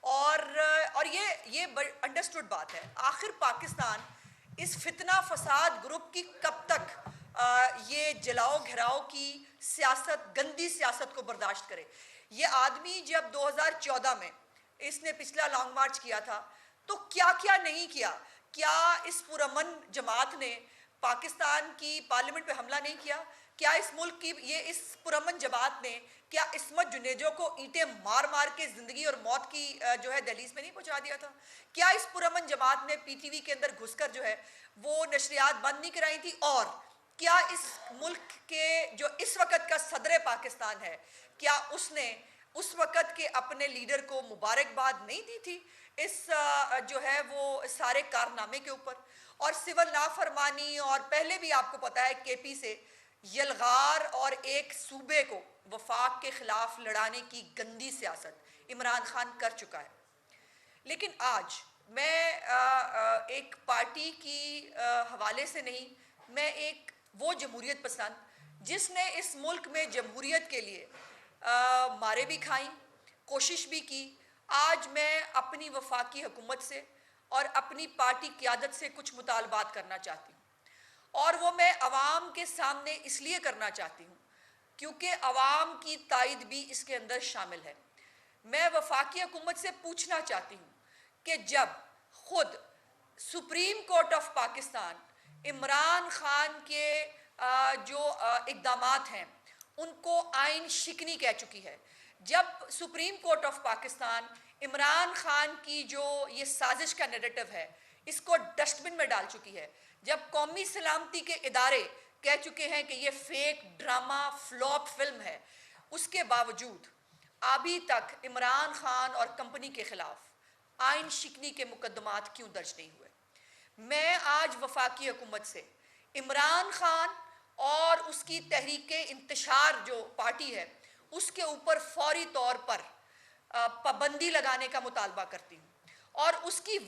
और ये अंडरस्टूड बात है। आखिर पाकिस्तान इस फितना फसाद ग्रुप की कब तक ये जलाओ घिराओ की सियासत, गंदी सियासत को बर्दाश्त करे। ये आदमी जब 2014 में इसने पिछला लॉन्ग मार्च किया था तो क्या क्या नहीं किया। क्या इस पुरअमन जमात ने पाकिस्तान की पार्लियामेंट पे हमला नहीं किया? क्या इस मुल्क की इस पुरअमन जमात ने क्या इस्मत जुनेजो को ईंटें मार मार के जिंदगी और मौत की जो है दहलीज में नहीं पहुंचा दिया था? क्या इस पुरअमन जमात ने पीटीवी के अंदर घुसकर जो है वो नशरियात बंद नहीं कराई थी? और क्या इस मुल्क के जो इस वक्त का सदर पाकिस्तान है, क्या उसने उस वक्त के अपने लीडर को मुबारकबाद नहीं दी थी इस जो है वो सारे कारनामे के ऊपर? और सिविल नाफरमानी, और पहले भी आपको पता है केपी से यलगार और एक सूबे को वफाक के खिलाफ लड़ाने की गंदी सियासत इमरान खान कर चुका है। लेकिन आज मैं एक पार्टी की हवाले से नहीं, मैं एक वो जमहूरियत पसंद जिसने इस मुल्क में जमहूरियत के लिए मारे भी खाई, कोशिश भी की, आज मैं अपनी वफाकी हुकूमत से और अपनी पार्टी क़यादत से कुछ मुतालबात करना चाहती हूँ। और वो मैं अवाम के सामने इसलिए करना चाहती हूँ क्योंकि अवाम की तायद भी इसके अंदर शामिल है। मैं वफाकी हुकूमत से पूछना चाहती हूँ कि जब खुद supreme court of Pakistan Imran Khan के जो इक़दामात हैं उनको आइन शिकनी कह चुकी है, जब supreme court of Pakistan Imran Khan की जो ये साजिश का नैरेटिव है इसको डस्टबिन में डाल चुकी है, जब कौमी सलामती के इदारे कह चुके हैं कि ये फेक ड्रामा फ्लॉप फिल्म है, उसके बावजूद अभी तक इमरान खान और कंपनी के खिलाफ आइन शिकनी के मुकदमात क्यों दर्ज नहीं हुए? मैं आज वफाकी हुकूमत से इमरान खान और उसकी तहरीके इंतशार जो पार्टी है उसके ऊपर फौरी तौर पर पाबंदी लगाने का मुतालबा करती हूँ। और उसकी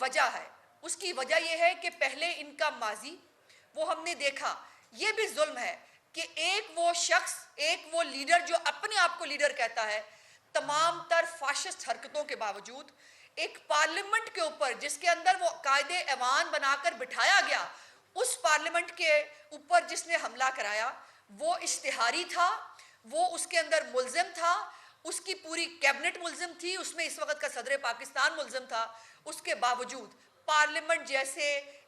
वजह यह है कि पहले इनका माजी वो हमने देखा, ये भी जुल्म है कि एक वो शख्स, एक वो लीडर जो अपने आप को लीडर कहता है, तमाम तर फाशिस्ट हरकतों के बावजूद एक पार्लियामेंट के ऊपर जिसके अंदर वो कायदे ऐवान बनाकर बिठाया गया, उस पार्लियामेंट के ऊपर जिसने हमला कराया वो इश्तिहारी था, वो उसके अंदर मुल्जिम था, उसकी पूरी कैबिनेट मुल्जिम थी, उसमें इस वक्त का सदर पाकिस्तान मुल्जिम था। उसके बावजूद पार्लियामेंट जैसे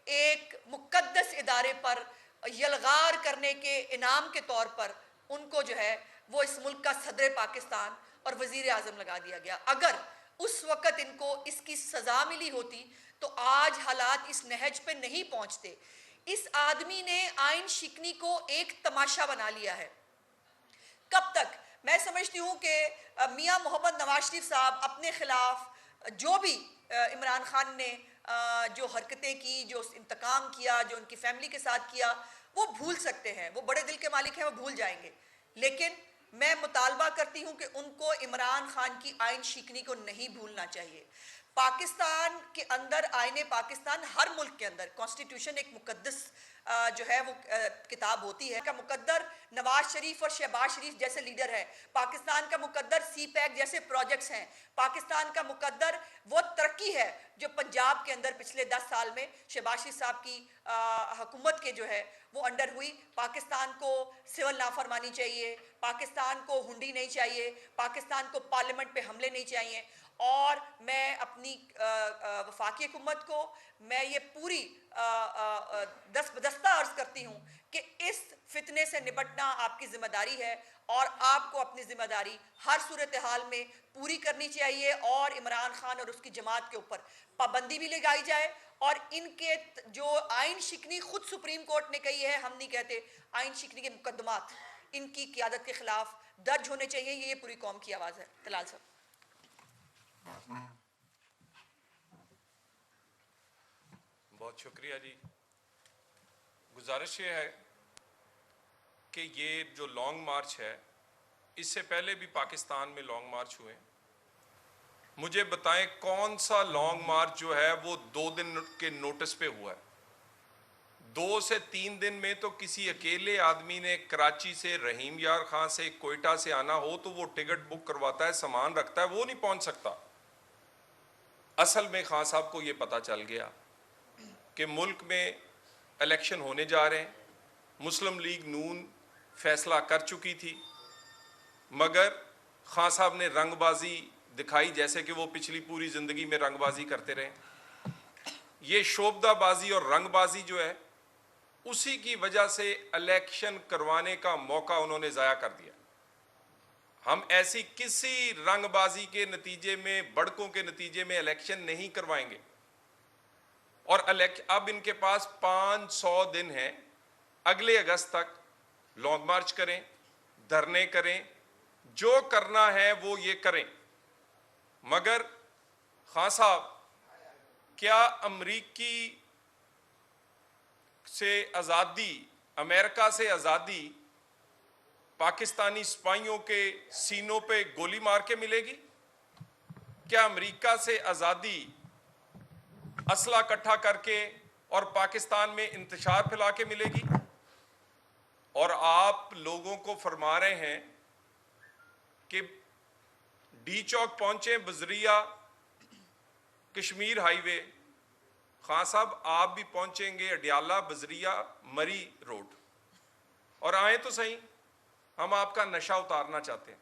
एक मुकद्दस इदारे पर यलगार करने के इनाम के तौर पर उनको जो है वो इस मुल्क का सदर पाकिस्तान और वजीर आजम लगा दिया गया। अगर उस वक्त इनको इसकी सजा मिली होती तो आज हालात इस नहज पे नहीं पहुंचते। इस आदमी ने आइन शिकनी को एक तमाशा बना लिया है। कब तक? मैं समझती हूँ कि मियाँ मोहम्मद नवाज शरीफ साहब अपने खिलाफ जो भी इमरान खान ने जो हरकतें की, जो इंतकाम किया, जो उनकी फैमिली के साथ किया, वो भूल सकते हैं, वो बड़े दिल के मालिक हैं, वो भूल जाएंगे। लेकिन मैं मुतालबा करती हूँ कि उनको इमरान खान की आइन शिकनी को नहीं भूलना चाहिए। पाकिस्तान के अंदर, आईने पाकिस्तान, हर मुल्क के अंदर कॉन्स्टिट्यूशन एक मुकद्दस जो है वो किताब होती है। का मुकद्दर नवाज शरीफ और शहबाज शरीफ जैसे लीडर है, पाकिस्तान का मुकद्दर सी पैक जैसे प्रोजेक्ट्स हैं, पाकिस्तान का मुकद्दर वो तरक्की है जो पंजाब के अंदर पिछले 10 साल में शहबाज शरीफ साहब की हुकूमत के जो है वो अंडर हुई। पाकिस्तान को सिविल नाफरमानी चाहिए, पाकिस्तान को हुंडी नहीं चाहिए, पाकिस्तान को पार्लियामेंट पे हमले नहीं चाहिए। और मैं अपनी वफाकी हुकूमत को मैं ये पूरी दस्ता अर्ज करती हूँ कि इस फितने से निपटना आपकी जिम्मेदारी है और आपको अपनी जिम्मेदारी हर सूरत हाल में पूरी करनी चाहिए और इमरान खान और उसकी जमात के ऊपर पाबंदी भी लगाई जाए। और इनके जो आइन शिकनी खुद सुप्रीम कोर्ट ने कही है, हम नहीं कहते, आइन शिकनी के मुकदमात इनकी क़यादत के खिलाफ दर्ज होने चाहिए। ये पूरी कौम की आवाज़ है। तलाल साहब। बहुत शुक्रिया जी। गुजारिश ये है कि ये जो लॉन्ग मार्च है, इससे पहले भी पाकिस्तान में लॉन्ग मार्च हुए, मुझे बताएं कौन सा लॉन्ग मार्च जो है वो 2 दिन के नोटिस पे हुआ है? 2 से 3 दिन में तो किसी अकेले आदमी ने कराची से, रहीम यार खां से, कोयटा से आना हो तो वो टिकट बुक करवाता है, सामान रखता है, वो नहीं पहुंच सकता। असल में खान साहब को ये पता चल गया कि मुल्क में इलेक्शन होने जा रहे हैं, मुस्लिम लीग नून फैसला कर चुकी थी, मगर खान साहब ने रंगबाजी दिखाई, जैसे कि वो पिछली पूरी ज़िंदगी में रंगबाजी करते रहे। ये शोबदाबाजी और रंगबाजी जो है, उसी की वजह से इलेक्शन करवाने का मौका उन्होंने ज़ाया कर दिया। हम ऐसी किसी रंगबाजी के नतीजे में, बड़कों के नतीजे में इलेक्शन नहीं करवाएंगे। और अब इनके पास 500 दिन हैं, अगले अगस्त तक लॉन्ग मार्च करें, धरने करें, जो करना है वो ये करें। मगर खान साहब, क्या अमरीकी से आज़ादी, अमेरिका से आज़ादी पाकिस्तानी सिपाहियों के सीनों पे गोली मार के मिलेगी? क्या अमेरिका से आज़ादी असला इकट्ठा करके और पाकिस्तान में इंतशार फैला के मिलेगी? और आप लोगों को फरमा रहे हैं कि डी चौक पहुंचे, बजरिया कश्मीर हाईवे। खान साहब, आप भी पहुंचेंगे अडियाला, बजरिया, मरी रोड, और आए तो सही, हम आपका नशा उतारना चाहते हैं।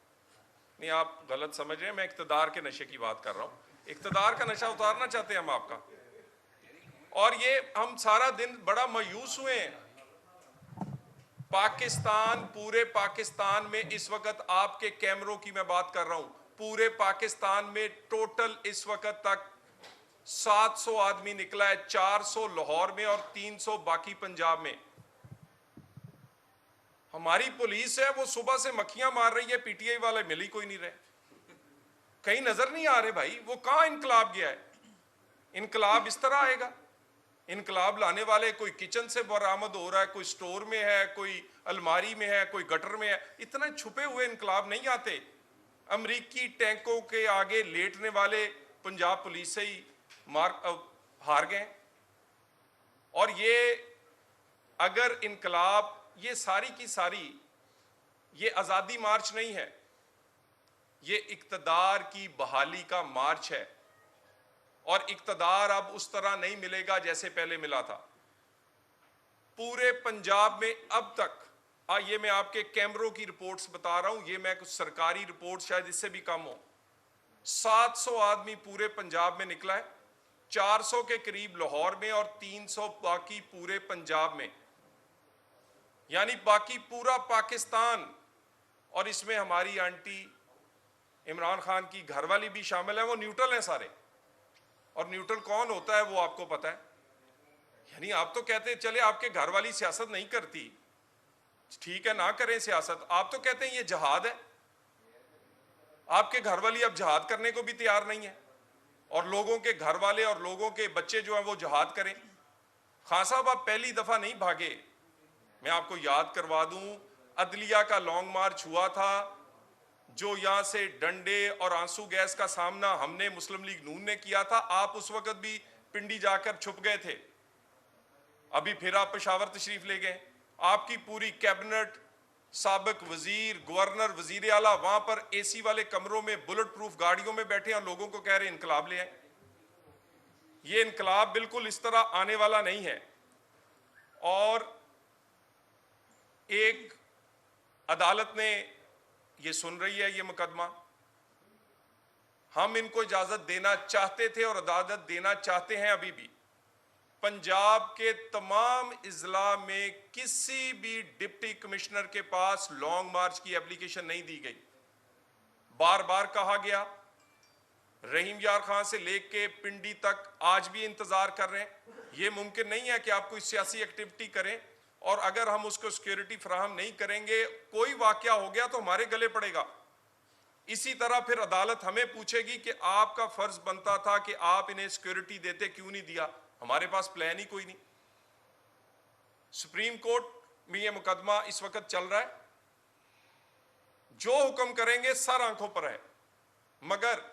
नहीं, आप गलत समझ रहे हैं, मैं इक्तदार के नशे की बात कर रहा हूं। इक्तदार का नशा उतारना चाहते हैं हम आपका। और ये हम सारा दिन बड़ा मायूस हुए हैं। पाकिस्तान, पूरे पाकिस्तान में इस वक्त, आपके कैमरों की मैं बात कर रहा हूं, पूरे पाकिस्तान में टोटल इस वक्त तक 700 आदमी निकला है, 400 लाहौर में और 300 बाकी पंजाब में। हमारी पुलिस है वो सुबह से मक्खियां मार रही है, पीटीआई वाले मिल ही कोई नहीं रहे, कहीं नजर नहीं आ रहे भाई। वो कहां इनकलाब गया है? इनकलाब इस तरह आएगा? इनकलाब लाने वाले कोई किचन से बरामद हो रहा है, कोई स्टोर में है, कोई अलमारी में है, कोई गटर में है। इतना छुपे हुए इनकलाब नहीं आते। अमरीकी टैंकों के आगे लेटने वाले पंजाब पुलिस से ही हार गए। और ये अगर इनकलाब, ये सारी की सारी, ये आज़ादी मार्च नहीं है, ये इक्तदार की बहाली का मार्च है। और इक्तदार अब उस तरह नहीं मिलेगा जैसे पहले मिला था। पूरे पंजाब में अब तक, ये मैं आपके कैमरों की रिपोर्ट्स बता रहा हूं, ये मैं कुछ सरकारी रिपोर्ट शायद इससे भी कम हो, 700 आदमी पूरे पंजाब में निकला है, 400 के करीब लाहौर में और 300 बाकी पूरे पंजाब में, यानी बाकी पूरा पाकिस्तान। और इसमें हमारी आंटी इमरान खान की घरवाली भी शामिल है, वो न्यूट्रल हैं सारे। और न्यूट्रल कौन होता है वो आपको पता है। यानी आप तो कहते हैं चले आपके घरवाली सियासत नहीं करती, ठीक है ना करें सियासत, आप तो कहते हैं ये जहाद है। आपके घरवाली अब जहाद करने को भी तैयार नहीं है, और लोगों के घर वाले और लोगों के बच्चे जो हैं वो जहाद करें। खान साहब, आप पहली दफा नहीं भागे, मैं आपको याद करवा दूं, अदलिया का लॉन्ग मार्च हुआ था, जो यहां से डंडे और आंसू गैस का सामना हमने मुस्लिम लीग नून ने किया था। आप उस वक्त भी पिंडी जाकर छुप गए थे, अभी फिर आप पेशावर तशरीफ ले गए। आपकी पूरी कैबिनेट, साबिक वजीर, गवर्नर, वजीर आला वहां पर एसी वाले कमरों में बुलेट प्रूफ गाड़ियों में बैठे और लोगों को कह रहे इनकलाब ले आए। ये इनकलाब बिल्कुल इस तरह आने वाला नहीं है। और एक अदालत ने ये सुन रही है ये मुकदमा, हम इनको इजाजत देना चाहते थे और अदालत देना चाहते हैं अभी भी। पंजाब के तमाम इजला में किसी भी डिप्टी कमिश्नर के पास लॉन्ग मार्च की एप्लीकेशन नहीं दी गई। बार बार कहा गया, रहीम यार खान से लेके पिंडी तक आज भी इंतजार कर रहे हैं। ये मुमकिन नहीं है कि आप कोई सियासी एक्टिविटी करें और अगर हम उसको सिक्योरिटी फराहम नहीं करेंगे, कोई वाकया हो गया तो हमारे गले पड़ेगा। इसी तरह फिर अदालत हमें पूछेगी कि आपका फर्ज बनता था कि आप इन्हें सिक्योरिटी देते, क्यों नहीं दिया? हमारे पास प्लान ही कोई नहीं। सुप्रीम कोर्ट में यह मुकदमा इस वक्त चल रहा है, जो हुक्म करेंगे सर आंखों पर है। मगर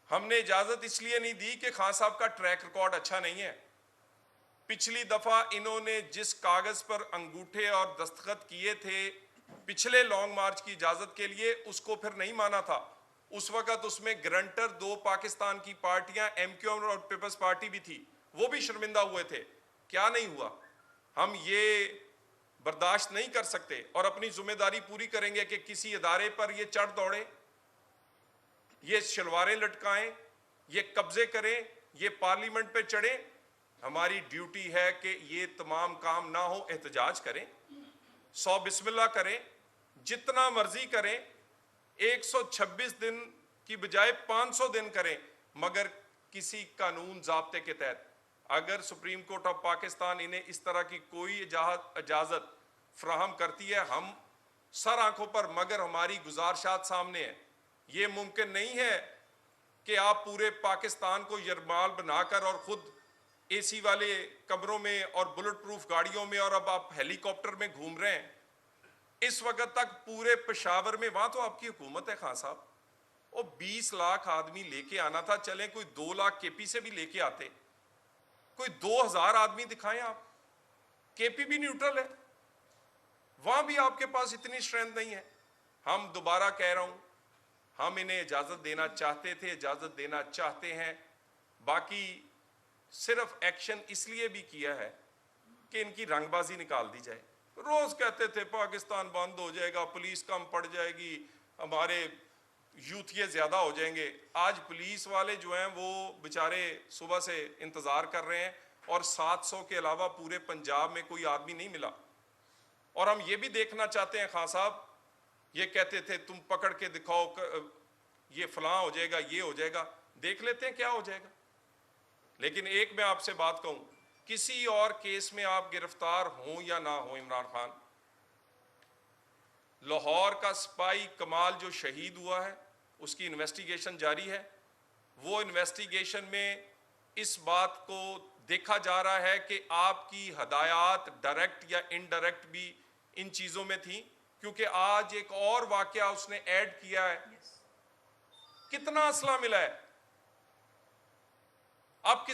हमने इजाजत इसलिए नहीं दी कि खान साहब का ट्रैक रिकॉर्ड अच्छा नहीं है। पिछली दफा इन्होंने जिस कागज पर अंगूठे और दस्तखत किए थे पिछले लॉन्ग मार्च की इजाजत के लिए, उसको फिर नहीं माना था। उस वक्त उसमें ग्रंटर 2 पाकिस्तान की पार्टियां एमक्यू और पीपल्स पार्टी भी थी, वो भी शर्मिंदा हुए थे। क्या नहीं हुआ? हम ये बर्दाश्त नहीं कर सकते और अपनी जिम्मेदारी पूरी करेंगे कि किसी इदारे पर ये चढ़ दौड़े, ये शलवारें लटकाएं, ये कब्जे करें, ये पार्लियामेंट पे चढ़े। हमारी ड्यूटी है कि ये तमाम काम ना हो, एहतजाज करें, 100 बिस्मिल्लाह करें, जितना मर्जी करें, 126 दिन की बजाय 500 दिन करें, मगर किसी कानून ज़ाब्ते के तहत। अगर सुप्रीम कोर्ट ऑफ पाकिस्तान इन्हें इस तरह की कोई इजाज़त फ्राहम करती है, हम सर आंखों पर, मगर हमारी गुजारिशात सामने है। ये मुमकिन नहीं है कि आप पूरे पाकिस्तान को यरमाल बनाकर और खुद एसी वाले कमरों में और बुलेट प्रूफ गाड़ियों में, और अब आप हेलीकॉप्टर में घूम रहे हैं। इस वक्त तक पूरे पेशावर में, वहां तो आपकी हुकूमत है खान साहब, वो 20 लाख आदमी लेके आना था, चलें कोई 2 लाख केपी से भी लेके आते, कोई 2000 आदमी दिखाएं आप। केपी भी न्यूट्रल है, वहां भी आपके पास इतनी स्ट्रेंथ नहीं है। हम दोबारा कह रहा हूं, हम इन्हें इजाजत देना चाहते थे, इजाजत देना चाहते हैं। बाकी सिर्फ एक्शन इसलिए भी किया है कि इनकी रंगबाजी निकाल दी जाए। रोज कहते थे पाकिस्तान बंद हो जाएगा, पुलिस कम पड़ जाएगी, हमारे यूथिये ज्यादा हो जाएंगे। आज पुलिस वाले जो हैं वो बेचारे सुबह से इंतजार कर रहे हैं और 700 के अलावा पूरे पंजाब में कोई आदमी नहीं मिला। और हम ये भी देखना चाहते हैं, खान साहब ये कहते थे तुम पकड़ के दिखाओ, ये फलां हो जाएगा, ये हो जाएगा, देख लेते हैं क्या हो जाएगा। लेकिन एक मैं आपसे बात कहूं, किसी और केस में आप गिरफ्तार हों या ना हो, इमरान खान, लाहौर का सिपाही कमाल जो शहीद हुआ है उसकी इन्वेस्टिगेशन जारी है। वो इन्वेस्टिगेशन में इस बात को देखा जा रहा है कि आपकी हदायत डायरेक्ट या इनडायरेक्ट भी इन चीजों में थी, क्योंकि आज एक और वाकया उसने ऐड किया है। कितना असला मिला है? आप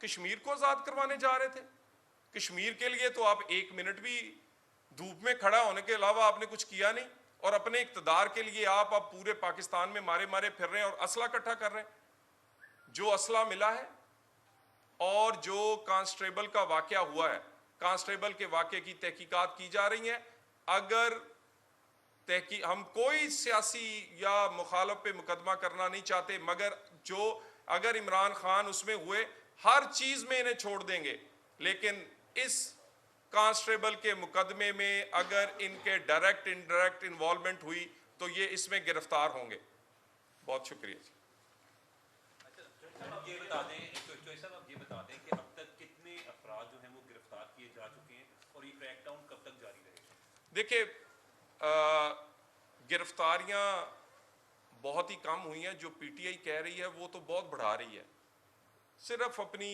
कश्मीर को आजाद करवाने जा रहे थे? कश्मीर के लिए तो आप 1 मिनट भी धूप में खड़ा होने के अलावा आपने कुछ किया नहीं, और अपने इक्तदार के लिए आप अब पूरे पाकिस्तान में मारे मारे फिर रहे हैं और असला इकट्ठा कर रहे हैं। जो असला मिला है और जो कांस्टेबल का वाकया हुआ है, कांस्टेबल के वाकये की तहकीकात की जा रही है। अगर हम कोई सियासी या मुखालफ पे मुकदमा करना नहीं चाहते, मगर जो अगर इमरान खान उसमें हुए, हर चीज में इन्हें छोड़ देंगे, लेकिन इस कांस्टेबल के मुकदमे में अगर इनके डायरेक्ट इनडायरेक्ट इन्वॉल्वमेंट हुई तो ये इसमें गिरफ्तार होंगे। बहुत शुक्रिया जी। आप ये बता दें, साहब आप ये बता दें कि अब तक कितने अफराद जो हैं वो गिरफ्तार किए जा चुके हैं और ये क्रैकडाउन कब तक जारी रहेगा? देखिए, गिरफ्तारियां बहुत ही कम हुई हैं। जो पीटीआई कह रही है वो तो बहुत बढ़ा रही है, सिर्फ अपनी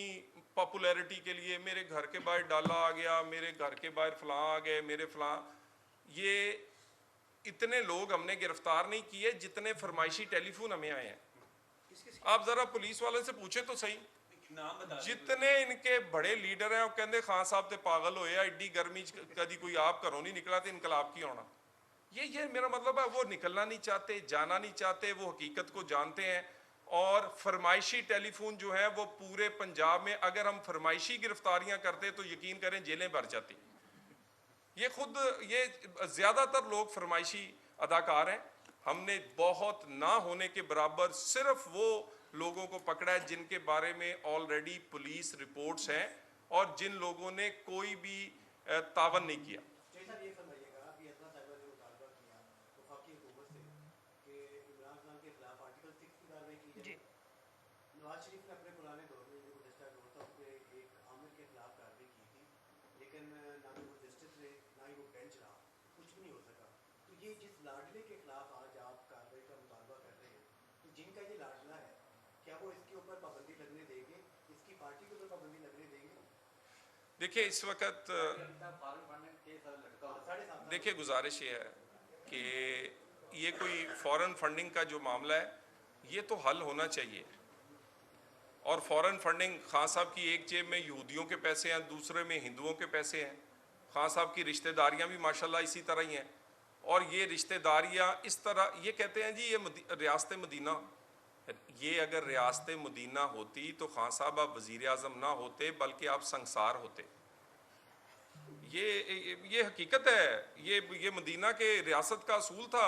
पॉपुलैरिटी के लिए। मेरे घर के बाहर डाला आ गया, मेरे घर के बाहर फलां आ गए, मेरे फलां। ये इतने लोग हमने गिरफ्तार नहीं किए जितने फरमाइशी टेलीफोन हमें आए हैं। आप जरा पुलिस वाले से पूछे तो सही, जितने इनके बड़े लीडर हैं, वो कहते खान साहब तो पागल होए, एडी गर्मी कभी कोई आप घरों नहीं निकला तो इनकलाब की होना। ये मेरा मतलब है, वो निकलना नहीं चाहते, जाना नहीं चाहते, वो हकीकत को जानते हैं। और फरमाइशी टेलीफोन जो है वो पूरे पंजाब में, अगर हम फरमाइशी गिरफ्तारियां करते तो यकीन करें जेलें भर जाती। ये ज्यादातर लोग फरमाइशी अदाकार हैं। हमने बहुत ना होने के बराबर सिर्फ वो लोगों को पकड़ा है जिनके बारे में ऑलरेडी पुलिस रिपोर्ट्स हैं और जिन लोगों ने कोई भी तावन नहीं किया। नवाज शरीफ ने अपने पुराने दौर में जो रजिस्टर दौर था उसमें एक आमिर के खिलाफ कार्रवाई की थी, लेकिन ना वो जस्टिस रहे ना ही वो बेंच रहा, कुछ भी नहीं हो सका। तो ये जिस लाडले के खिलाफ आज आप कार्रवाई का मुतालबा कर रहे हैं, तो जिनका ये लाडला है, क्या वो इसके ऊपर पाबंदी लगने देंगे, इसकी पार्टी के ऊपर पाबंदी लगने देंगे? देखिए, इस वक्त देखिए गुजारिश ये है कि ये कोई फॉरेन फंडिंग का जो मामला है ये तो हल होना चाहिए। और फॉरेन फंडिंग, खान साहब की एक जेब में यहूदियों के पैसे हैं, दूसरे में हिंदुओं के पैसे हैं। खान साहब की रिश्तेदारियां भी माशाल्लाह इसी तरह ही हैं। और ये रिश्तेदारियाँ इस तरह, ये कहते हैं जी ये रियासत मदीना, ये अगर रियासत मदीना होती तो खान साहब आप वज़ीर आज़म ना होते बल्कि आप संसार होते। ये हकीकत है, ये मदीना के रियासत का असूल था।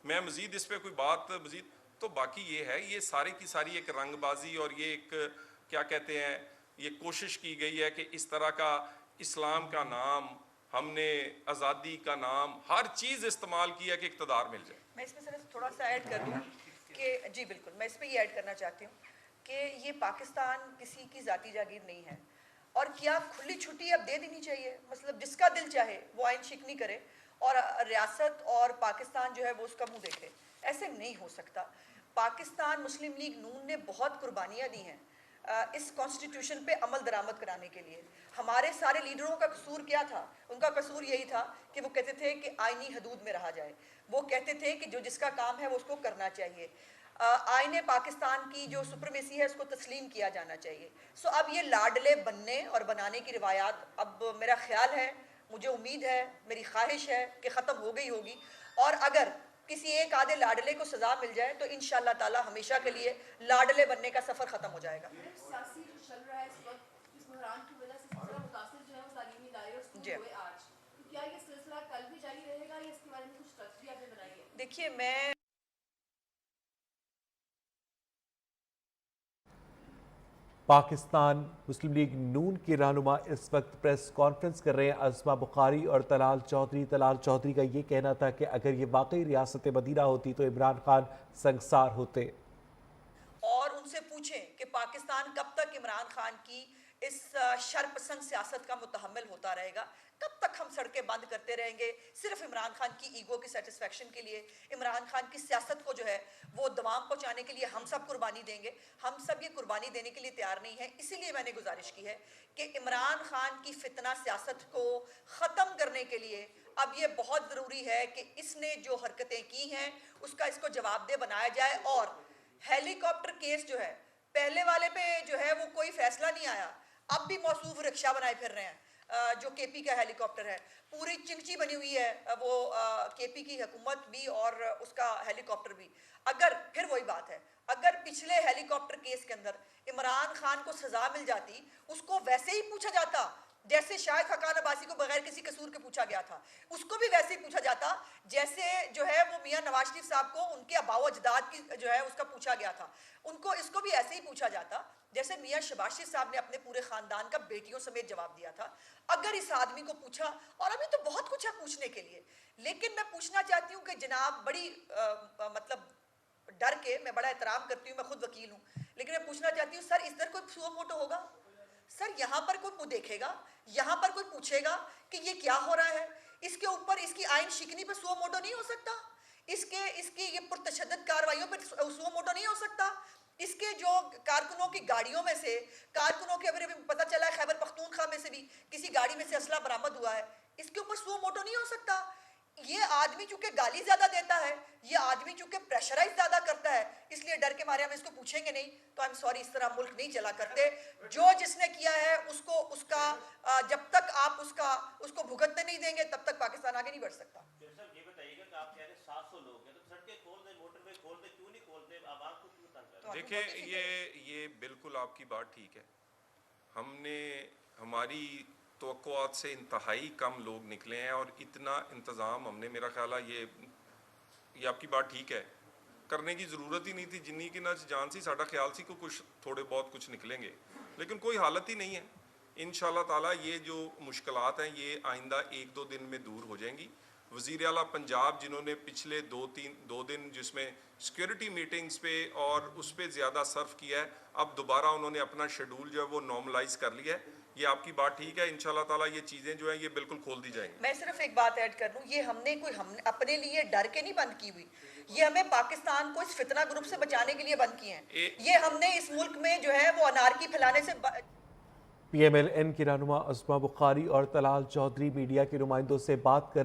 मैं मज़ीद इस पे कोई बात मज़ीद, तो बाकी ये है, ये सारी की सारी एक रंगबाजी और ये एक क्या कहते हैं, ये कोशिश की गई है कि इस तरह का इस्लाम का नाम, हमने आज़ादी का नाम, हर चीज़ इस्तेमाल की है कि इक़्तिदार मिल जाए। मैं इसमें सिर्फ थोड़ा सा ऐड कर दूँ कि जी बिल्कुल, मैं इस पर ये ऐड करना चाहती हूँ कि ये पाकिस्तान किसी की ज़ाती जागीर नहीं है, और क्या खुली छुट्टी अब दे देनी चाहिए, मतलब जिसका दिल चाहे वो आइन शिकनी करे और रियासत और पाकिस्तान जो है वो उसका मुंह देखे, ऐसे नहीं हो सकता। पाकिस्तान मुस्लिम लीग नून ने बहुत कुर्बानियाँ दी हैं इस कॉन्स्टिट्यूशन पे अमल दरामद कराने के लिए। हमारे सारे लीडरों का कसूर क्या था? उनका कसूर यही था कि वो कहते थे कि आईनी हदूद में रहा जाए, वो कहते थे कि जो जिसका काम है वो उसको करना चाहिए, आईने पाकिस्तान की जो सुप्रीमेसी है उसको तस्लीम किया जाना चाहिए। सो अब ये लाडले बनने और बनाने की रिवायात, अब मेरा ख्याल है, मुझे उम्मीद है, मेरी ख्वाहिश है कि ख़त्म हो गई होगी, और अगर किसी एक आधे लाडले को सजा मिल जाए तो इंशाअल्लाह ताला हमेशा के लिए लाडले बनने का सफ़र ख़त्म हो जाएगा। सियासी जो चल रहा है इस वक्त, इस बहरान की वजह से सबसे मुतासिर जो है वो तालीमी इदारे और स्कूल हुए आज, तो क्या ये सिलसिला कल भी जारी रहेगा या इसके बारे में कुछ स्ट्रैटेजी आपने बनाई है? देखिए, मैं पाकिस्तान मुस्लिम लीग नून के रहनुमा इस वक्त प्रेस कॉन्फ्रेंस कर रहे हैं। अज़मा बुखारी और तलाल चौधरी का ये कहना था कि अगर ये वाकई रियासत मदीना होती तो इमरान खान संसार होते, और उनसे पूछें कि पाकिस्तान कब तक इमरान खान की इस शरपसंद सियासत का मुतहम्मिल होता रहेगा, कब तक हम सड़कें बंद करते रहेंगे सिर्फ इमरान खान की ईगो की सेटिस्फेक्शन के लिए। इमरान खान की सियासत को जो है वो दवाम पहुंचाने के लिए हम सब कुर्बानी देंगे, हम सब ये कुर्बानी देने के लिए तैयार नहीं है। इसीलिए मैंने गुजारिश की है कि इमरान खान की फितना सियासत को ख़त्म करने के लिए अब ये बहुत ज़रूरी है कि इसने जो हरकतें की हैं उसका इसको जवाबदेह बनाया जाए। और हेलीकॉप्टर केस जो है, पहले वाले पे जो है वो कोई फैसला नहीं आया, अब भी मौसूफ रिक्शा बनाए फिर रहे हैं। जो केपी का हेलीकॉप्टर है, पूरी चिंची बनी हुई है वो केपी की हुकूमत भी और उसका हेलीकॉप्टर भी। अगर फिर वही बात है, अगर पिछले हेलीकॉप्टर केस के अंदर इमरान खान को सजा मिल जाती, उसको वैसे ही पूछा जाता जैसे शाहिद खकान अब्बासी को बगैर किसी कसूर के पूछा गया था, उसको भी वैसे ही पूछा जाता जैसे जो है वो मियां नवाज शरीफ साहब को उनके आबाओ अजदाद की जो है उसका पूछा गया था, उनको इसको भी ऐसे ही पूछा जाता जैसे मियां शहबाज शरीफ साहब ने अपने पूरे खानदान का बेटियों समेत जवाब दिया था। अगर इस आदमी को पूछा, और अभी तो बहुत कुछ है पूछने के लिए, लेकिन मैं पूछना चाहती हूँ कि जनाब बड़ी मतलब डर के, मैं बड़ा एहतराम करती हूँ, मैं खुद वकील हूँ, लेकिन मैं पूछना चाहती हूँ सर इस तरह कोई सुओ मोटो होगा? सर यहाँ पर कोई मुंह देखेगा, यहाँ पर कोई पूछेगा कि ये क्या हो रहा है? इसके ऊपर इसकी आइन शिकनी पर सुओ मोटो नहीं हो सकता? इसकी ये पुरतशद्दद कार्रवाइयों पर सुओ मोटो नहीं हो सकता? इसके जो कारकुनों की गाड़ियों में से, कारकुनों के अभी पता चला है खैबर पख्तूनख्वा में से भी किसी गाड़ी में से असला बरामद हुआ है, इसके ऊपर सुओ मोटो नहीं हो सकता? ये आदमी चूंकि गाली ज्यादा देता है, ये आदमी चूंकि प्रेशराइज ज्यादा करता है, इसलिए डर के मारे हम इसको पूछेंगे नहीं। तो आई एम सॉरी, इस तरह मुल्क नहीं चला करते। जो जिसने किया है उसको उसका जब तक आप उसको भुगतने नहीं देंगे तब तक पाकिस्तान आगे नहीं बढ़ सकता। ये बताइएगा कि आप कह रहे हैं 700 लोग हैं, तो सड़कें खोल दें, मोटरवे खोल दें, क्यों नहीं खोलते? आवाम को क्यों तंग कर रहे हैं? देखिए, ये बिल्कुल आपकी बात ठीक है। हमने हमारी तवक्कुआत से इंतहाई कम लोग निकले हैं और इतना इंतज़ाम हमने, मेरा ख्याल है ये आपकी बात ठीक है, करने की ज़रूरत ही नहीं थी। जिन्नी की ना जान सी, साडा ख्याल सी को कुछ थोड़े बहुत कुछ निकलेंगे, लेकिन कोई हालत ही नहीं है। इंशाल्लाह ताला ये जो मुश्किलात हैं ये आइंदा 1-2 दिन में दूर हो जाएंगी। वज़ीर आला पंजाब जिन्होंने पिछले 2 दिन जिसमें सिक्योरिटी मीटिंग्स पे और उस पर ज़्यादा सर्फ किया है, अब दोबारा उन्होंने अपना शेड्यूल जो है वो नॉर्मलाइज कर लिया है। ये आपकी बात ठीक है, इंशाल्लाह ताला ये चीज़ें जो हैं ये बिल्कुल खोल दी जाएंगी। मैं सिर्फ एक बात ऐड कर दूं, ये हमने अपने लिए डर के नहीं बंद की हुई, ये हमें पाकिस्तान को इस फितना ग्रुप से बचाने के लिए बंद किए हैं। ये हमने इस मुल्क में जो है वो अनारकी फैलाने से PMLN की रहनुमा अज़मा बुखारी और तलाल चौधरी मीडिया के नुमाइंदों से बात कर